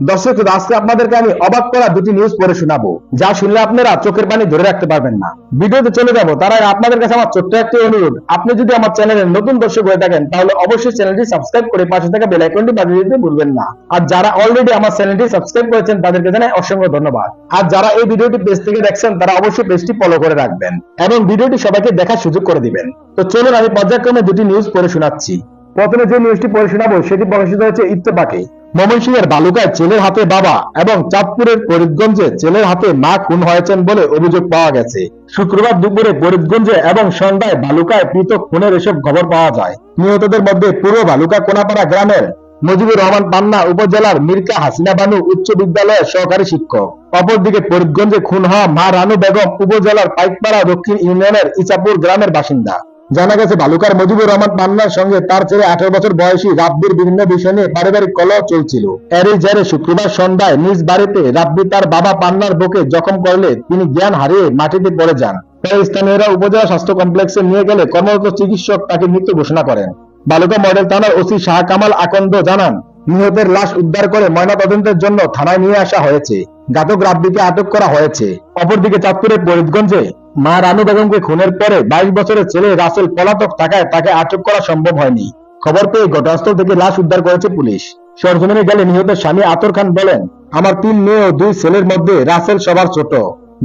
দর্শক, আজকে আপনাদেরকে আমি অবাক করা দুটি নিউজ পড়ে শোনাবো, যা শুনলে আপনারা চোখের পানি ধরে রাখতে পারবেন না। ভিডিওতে চলে যাবো তার আগে আপনাদের কাছে আমার ছোট্ট একটি অনুরোধ, আপনি যদি আমার চ্যানেলের নতুন দর্শক হয়ে থাকেন তাহলে অবশ্যই চ্যানেলটি সাবস্ক্রাইব করে পাশে থাকা বেল আইকনটি বাজিয়ে দিতে ভুলবেন না। আর যারা অলরেডি আমার চ্যানেলটি সাবস্ক্রাইব করেছেন তাদেরকে জানাই অসংখ্য ধন্যবাদ। আর যারা এই ভিডিওটি পেজ থেকে দেখছেন তারা অবশ্যই পেজটি ফলো করে রাখবেন এবং ভিডিওটি সবাইকে দেখার সুযোগ করে দিবেন। তো চলুন আমি পর্যায়ক্রমে দুটি নিউজ পড়ে শোনাচ্ছি। প্রথমে যে নিউজটি পড়ে শোনাবো সেটি প্রকাশিত হয়েছে ইত্তেফাকে। ময়মনসিংহের বালুকায় ছেলের হাতে বাবা এবং চাঁদপুরের ফরিদগঞ্জে ছেলের হাতে মা খুন হয়েছেন বলে অভিযোগ পাওয়া গেছে। শুক্রবার দুপুরে ফরিদগঞ্জে এবং সন্ধ্যায় বালুকায় পৃথক খুনের এসব খবর পাওয়া যায়। নিহতদের মধ্যে পূর্ব বালুকা কোনাপাড়া গ্রামের মুজিবুর রহমান পান্না উপজেলার মির্কা হাসিনা বানু উচ্চ বিদ্যালয়ের সহকারী শিক্ষক। অপরদিকে ফরিদগঞ্জে খুন হওয়া মা রানু বেগম উপজেলার পাইকপাড়া দক্ষিণ ইউনিয়নের ইচাপুর গ্রামের বাসিন্দা। জানা গেছে বালুকার মুজিবুর রহমান পান্নার সঙ্গে তার ছেলে 18 বছর বয়সী রাব্বির বিভিন্ন বিষয় নিয়ে পারিবারিক কলহ চলছিল। এরই জেরে শুক্রবার সন্ধ্যায় নিজ বাড়িতে রাব্বি তার বাবা পান্নার বুকে জখম করলে তিনি জ্ঞান হারিয়ে মাটিতে পড়ে যান। পরে স্থানীয়রা উপজেলা স্বাস্থ্য কমপ্লেক্সে নিয়ে গেলে কর্মরত চিকিৎসক তাকে মৃত ঘোষণা করেন। বালুকা মডেল থানার ওসি শাহ কামাল আকন্দ জানান, নিহতের লাশ উদ্ধার করে ময়নাতদন্তের জন্য থানায় নিয়ে আসা হয়েছে। ঘাতক রাব্বিকে আটক করা হয়েছে। অপরদিকে চাঁদপুরের ফরিদগঞ্জে মা রানু বেগমকে খুনের পরে 22 বছরের ছেলে রাসেল পলাতক থাকায় তাকে আটক করা সম্ভব হয়নি। খবর পেয়ে ঘটনাস্থল থেকে লাশ উদ্ধার করেছে পুলিশ। সরজমিনে গেলে নিহতের স্বামী আতর খান বলেন, আমার 3 মেয়ে ও 2 ছেলের মধ্যে রাসেল সবার ছোট।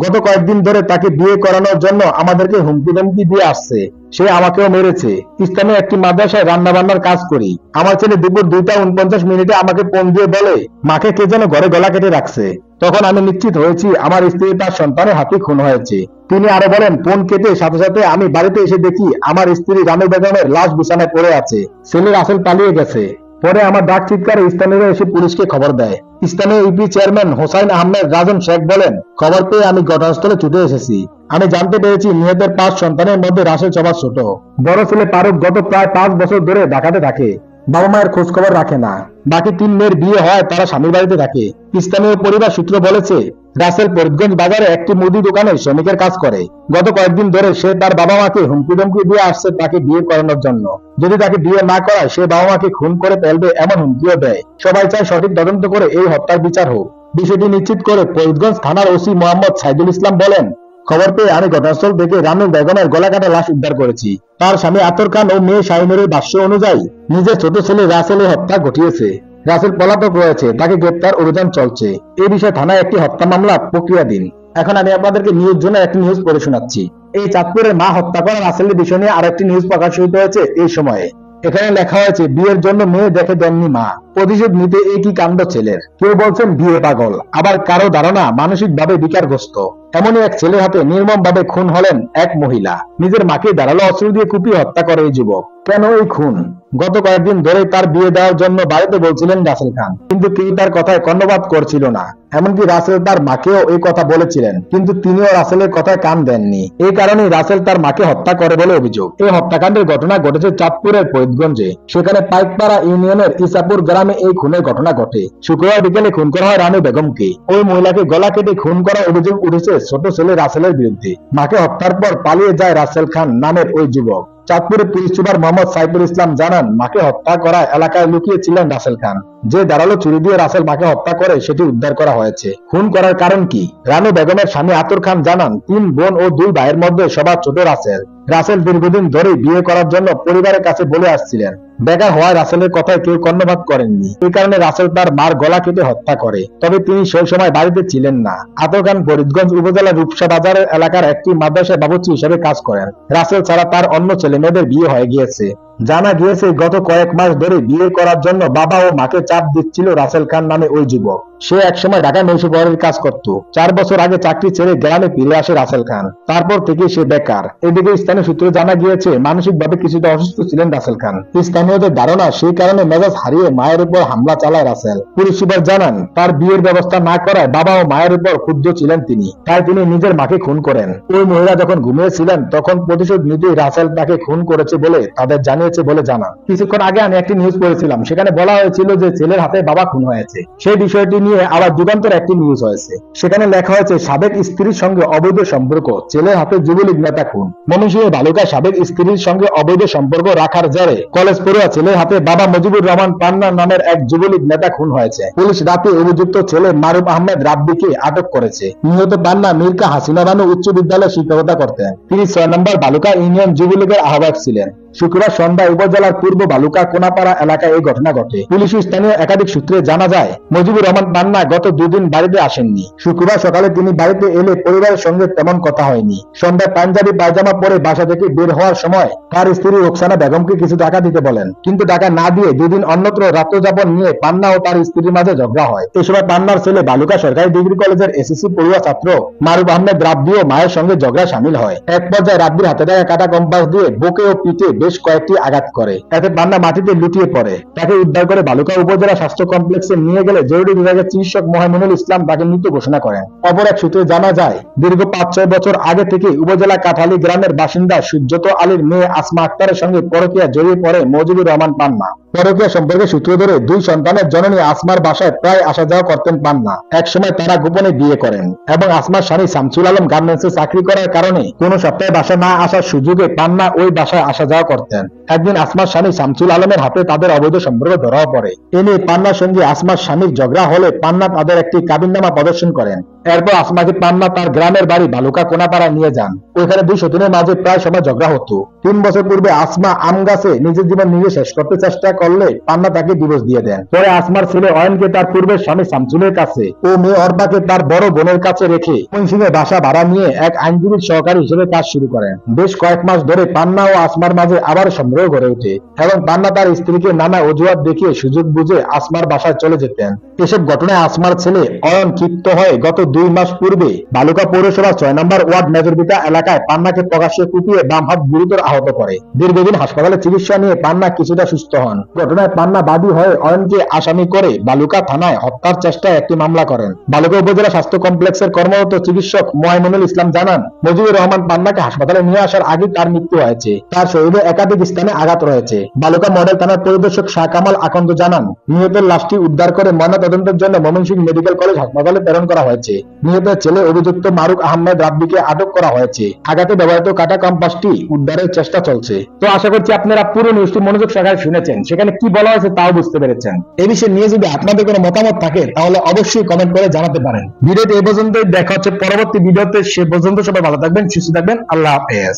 গত কয়েকদিন ধরে তাকে বিয়ে করানোর জন্য আমাদেরকে হুমকি ধমকি দিয়ে আসছে। সে আমাকেও মেরেছে। স্থানীয় একটি মাদ্রাসায় রান্না বান্নার কাজ করি। আমার ছেলে দুপুর 2:49 আমাকে ফোন দিয়ে বলে মাকে কে যেন ঘরে গলা কেটে রাখছে। তখন আমি নিশ্চিত হয়েছি আমার স্ত্রী তার সন্তানের হাতে খুন হয়েছে। তিনি আরো বলেন, ফোন কেটে সাথে সাথে আমি বাড়িতে এসে দেখি আমার স্ত্রী রানু বেগমের লাশ বিছানায় পড়ে আছে। ছেলে রাসেল পালিয়ে গেছে। পরে আমার ডাক চিৎকারে স্থানীয়রা এসে পুলিশকে খবর দেয়। স্থানীয় ইউপি চেয়ারম্যান হোসাইন আহমেদ রাজন শেখ বলেন, খবর পেয়ে আমি ঘটনাস্থলে ছুটে এসেছি। আমি জানতে পেরেছি নিহতের 5 সন্তানের মধ্যে রাসেল সবার ছোট। বড় ছেলে ফারুক গত প্রায় 5 বছর ধরে ঢাকাতে থাকে। বাবা মায়ের খোঁজ খবর রাখে না। বাকি 3 মেয়ের বিয়ে হয়, তারা স্বামীর বাড়িতে থাকে। স্থানীয় পরিবার সূত্র বলেছে, রাসেল ফরিদগঞ্জ বাজারে একটি মুদি দোকানে শ্রমিকের কাজ করে। গত কয়েকদিন ধরে সে তার বাবা মাকে হুমকি ধমকি দিয়ে আসছে তাকে বিয়ে করানোর জন্য। যদি তাকে বিয়ে না করায় সে বাবা মাকে খুন করে ফেলবে এমন হুমকিও দেয়। সবাই চায় সঠিক তদন্ত করে এই হত্যার বিচার হোক। বিষয়টি নিশ্চিত করে ফরিদগঞ্জ থানার ওসি মোহাম্মদ সাইদুল ইসলাম বলেন, খবর পেয়ে আমি ঘটনাস্থল থেকে রানু বেগমের গলা কাটা লাশ উদ্ধার করেছি। তার স্বামী আতর খান ও মেয়ে শাহিনুরের ভাষ্য অনুযায়ী নিজের ছোট ছেলে রাসেলের হত্যা ঘটিয়েছে। রাসেল পলাতক রয়েছে, তাকে গ্রেপ্তার অভিযান চলছে। এই বিষয়ে থানায় একটি হত্যা মামলা প্রক্রিয়াধীন। এখন আমি আপনাদেরকে নিউজ জন্য একটি নিউজ পড়ে শোনাচ্ছি। এই চাঁদপুরের মা হত্যা করা রাসেলের বিষয় নিয়ে আরেকটি নিউজ প্রকাশিত হয়েছে এই সময়ে। এখানে লেখা হয়েছে, বিয়ের জন্য মেয়ে দেখে দেননি মা, প্রতিশোধ নিতে এই কি কাণ্ড ছেলের। কেউ বলছেন বিয়ে পাগল, আবার কারো ধারণা মানসিকভাবে বিকারগ্রস্ত। এমনই এক ছেলের হাতে নির্মম ভাবে খুন হলেন এক মহিলা। নিজের মাকে ধারালো অস্ত্র দিয়ে কুপিয়ে হত্যা করে এই যুবক। কেন এই খুন? গত কয়েকদিন ধরে তার বিয়ে দেওয়ার জন্য বাড়িতে বলছিলেন রাসেল খান, কিন্তু কেউ তার কথায় কর্ণপাত করছিল না। এমনকি রাসেল তার মাকেও এই কথা বলেছিলেন, কিন্তু তিনিও রাসেলের কথায় কান দেননি। এই কারণেই রাসেল তার মাকে হত্যা করে বলে অভিযোগ। এই হত্যাকাণ্ডের ঘটনা ঘটেছে চাঁদপুরের ফরিদগঞ্জে। সেখানে পাইকপাড়া ইউনিয়নের ইসাপুর গ্রামে এই খুনের ঘটনা ঘটে। শুক্রবার বিকেলে খুন করা হয় রানু বেগমকে। ওই মহিলাকে গলা কেটে খুন করার অভিযোগ উঠেছে ছোট ছেলে রাসেলের বিরুদ্ধে। মাকে হত্যার পর পালিয়ে যায় রাসেল খান নামের ওই যুবক। চাঁদপুরের পুলিশ সুপার মোহাম্মদ সাইফুল ইসলাম জানান, মাকে হত্যা করা এলাকায় লুকিয়েছিলেন রাসেল খান। যে ধারালো ছুরি দিয়ে রাসেল মাকে হত্যা করে সেটি উদ্ধার করা হয়েছে। খুন করার কারণ কি? রানু বেগমের স্বামী আতর খান জানান, 3 বোন ও 2 ভাইয়ের মধ্যে সবার ছোট রাসেল। রাসেল দীর্ঘদিন ধরে বিয়ে করার জন্য পরিবারের কাছে বলে আসছিলেন। বেকার হওয়ায় রাসেলের কথায় কেউ কর্ণপাত করেননি। এই কারণে রাসেল তার মার গলা কেটে হত্যা করে। তবে তিনি সেই সময় বাড়িতে ছিলেন না। আতর খান ফরিদগঞ্জ উপজেলার রূপসা বাজারের এলাকার একটি মাদ্রাসায় বাবুর্চি হিসেবে কাজ করেন। রাসেল ছাড়া তার অন্য ছেলে মেয়েদের বিয়ে হয়ে গিয়েছে। জানা গিয়েছে গত কয়েক মাস ধরে বিয়ে করার জন্য বাবা ও মাকে চাপ দিচ্ছিল রাসেল খান নামে ওই যুবক। সে একসময় ঢাকা নৌশহরের কাজ করত। 4 বছর আগে চাকরি ছেড়ে গ্রামে ফিরে আসে রাসেল খান। তারপর থেকে সে বেকার। এদিকে স্থানীয় সূত্রে জানা গিয়েছে মানসিকভাবে কিছুটা অসুস্থ ছিলেন রাসেল খান। স্থানীয়দের ধারণা সেই কারণে মেজাজ হারিয়ে মায়ের উপর হামলা চালায় রাসেল। পুলিশ সুপার জানান, তার বিয়ের ব্যবস্থা না করায় বাবা ও মায়ের উপর ক্ষুব্ধ ছিলেন তিনি। তাই তিনি নিজের মাকে খুন করেন। ওই মহিলা যখন ঘুমিয়েছিলেন তখন প্রতিশোধ নিতে রাসেল তাকে খুন করেছে বলে তাদের জানিয়ে নিয়েছে বলে জানান। কিছুক্ষণ আগে আমি একটি নিউজ পড়েছিলাম, সেখানে বলা হয়েছিল যে ছেলের হাতে বাবা খুন হয়েছে। সেই বিষয়টি নিয়ে আবার যুগান্তর একটি নিউজ হয়েছে, সেখানে লেখা হয়েছে সাবেক স্ত্রীর সঙ্গে অবৈধ সম্পর্ক, ছেলের হাতে যুবলীগ নেতা খুন। ময়মনসিংহের বালুকায় সাবেক স্ত্রীর সঙ্গে অবৈধ সম্পর্ক রাখার জেরে কলেজ পড়ুয়া ছেলের হাতে বাবা মুজিবুর রহমান পান্না নামের এক যুবলীগ নেতা খুন হয়েছে। পুলিশ রাতে অভিযুক্ত ছেলে মারুফ আহমেদ রাব্বিকে আটক করেছে। নিহত পান্না মির্কা হাসিনা বানু উচ্চ বিদ্যালয়ে শিক্ষকতা করতেন। তিনি 6 নম্বর বালুকা ইউনিয়ন যুবলীগের আহ্বায়ক ছিলেন। শুক্রবার সন্ধ্যায় উপজেলার পূর্ব বালুকা কোনাপাড়া এলাকায় এই ঘটনা ঘটে। পুলিশ ও স্থানীয় একাধিক সূত্রে জানা যায়, মুজিবুর রহমান পান্না গত 2 দিন বাড়িতে আসেননি। শুক্রবার সকালে তিনি বাড়িতে এলে পরিবারের সঙ্গে তেমন কথা হয়নি। সন্ধ্যায় পাঞ্জাবি পায়জামা পরে বাসা থেকে বের হওয়ার সময় তার স্ত্রী রোকসানা বেগমকে কিছু টাকা দিতে বলেন, কিন্তু টাকা না দিয়ে 2 দিন অন্যত্র রাত্রযাপন নিয়ে পান্না ও তার স্ত্রীর মাঝে ঝগড়া হয়। এই সময় পান্নার ছেলে বালুকা সরকারি ডিগ্রি কলেজের এসএসসি পড়ুয়া ছাত্র মারুফ আহমেদ রাব্বি ও মায়ের সঙ্গে ঝগড়া শামিল হয়। এক পর্যায়ে রাব্বির হাতে থাকা কাটা কম্পাস দিয়ে বুকে ও পিঠে বেশ কয়েকটি আঘাত করে। এতে পান্না মাটিতে লুটিয়ে পড়ে। তাকে উদ্ধার করে বালুকা উপজেলা স্বাস্থ্য কমপ্লেক্সে নিয়ে গেলে জরুরি বিভাগের চিকিৎসক মোহাইমিনুল ইসলাম তাকে মৃত ঘোষণা করেন। অপর এক সূত্রে জানা যায়, দীর্ঘ 5-6 বছর আগে থেকে উপজেলা কাঠালী গ্রামের বাসিন্দা সুজ্জত আলীর মেয়ে আসমা আক্তারের সঙ্গে পরকীয়া জড়িয়ে পড়ে মুজিবুর রহমান পান্না। পরকীয়া সম্পর্কে সূত্র ধরে 2 সন্তানের জননী আসমার বাসায় প্রায় আসা যাওয়া করতেন পান্না। এক সময় তারা গোপনে বিয়ে করেন এবং আসমার স্বামী শামসুল আলম গার্মেন্টসে চাকরি করার কারণে কোনো সপ্তাহে বাসা না আসার সুযোগে পান্না ওই বাসায় আসা যাওয়া করতেন। একদিন আসমার স্বামী শামসুল আলমের হাতে তাদের অবৈধ সম্পর্ক ধরাও পড়ে। এ নিয়ে পান্নার সঙ্গে আসমার স্বামীর ঝগড়া হলে পান্না তাদের একটি কাবিননামা প্রদর্শন করেন। এরপর আসমাকে পান্না তার গ্রামের বাড়ি বালুকা কোনাপাড়া নিয়ে যান। ওইখানে 2 সতীনের মাঝে প্রায় সময় ঝগড়া হতো। 3 বছর পূর্বে আসমা আম গাছে নিজের জীবন নিজে শেষ করতে চেষ্টা করলে পান্না তাকে ডিভোর্স দিয়ে দেন। পরে আসমার ছেলে অয়নকে তার পূর্বের স্বামী শামসুলের কাছে ও মেয়ে অর্বাকে তার বড় বোনের কাছে রেখে ময়মনসিংহে বাসা ভাড়া নিয়ে এক আইনজীবীর সহকারী হিসেবে কাজ শুরু করেন। বেশ কয়েক মাস ধরে পান্না ও আসমার মাঝে আবার সম্পর্ক গড়ে ওঠে এবং পান্না তার স্ত্রীকে নানা অজুহাত দেখিয়ে সুযোগ বুঝে আসমার বাসায় চলে যেতেন। এসব ঘটনায় আসমার ছেলে অয়ন ক্ষিপ্ত হয়ে গত 2 মাস পূর্বে বালুকা পৌরসভার 6 নম্বর ওয়ার্ড মেজরবিটা এলাকায় পান্নাকে প্রকাশ্যে কুপিয়ে বাম হাত গুরুতর আহত করে। দীর্ঘদিন হাসপাতালে চিকিৎসা নিয়ে পান্না কিছুটা সুস্থ হন। ঘটনায় পান্না বাদী হয়ে অয়নকে আসামি করে বালুকা থানায় হত্যার চেষ্টায় একটি মামলা করেন। বালুকা উপজেলা স্বাস্থ্য কমপ্লেক্সের কর্মরত চিকিৎসক মোহাইমিনুল ইসলাম জানান, মুজিবুর রহমান পান্নাকে হাসপাতালে নিয়ে আসার আগে তার মৃত্যু হয়েছে। তার শরীরে একাধিক স্থানে আঘাত রয়েছে। বালুকা মডেল থানার পরিদর্শক শাহ কামাল আকন্দ জানান, নিহতের লাশটি উদ্ধার করে ময়নাতদন্তের জন্য ময়মনসিংহ মেডিকেল কলেজ হাসপাতালে প্রেরণ করা হয়েছে। নিহতের ছেলে অভিযুক্ত মারুফ আহমেদ রাব্বিকে আটক করা হয়েছে। আঘাতে ব্যবহৃত কাটা কম্পাসটি উদ্ধারের চেষ্টা চলছে। তো আশা করছি আপনারা পুরো নিউজটি মনোযোগ সহকারে শুনেছেন, সেখানে কি বলা হয়েছে তাও বুঝতে পেরেছেন। এই বিষয়ে নিয়ে যদি আপনাদের কোনো মতামত থাকে তাহলে অবশ্যই কমেন্ট করে জানাতে পারেন। ভিডিওটি এই পর্যন্তই, দেখা হচ্ছে পরবর্তী ভিডিওতে। সে পর্যন্ত সবাই ভালো থাকবেন, সুস্থ থাকবেন। আল্লাহ হাফেজ।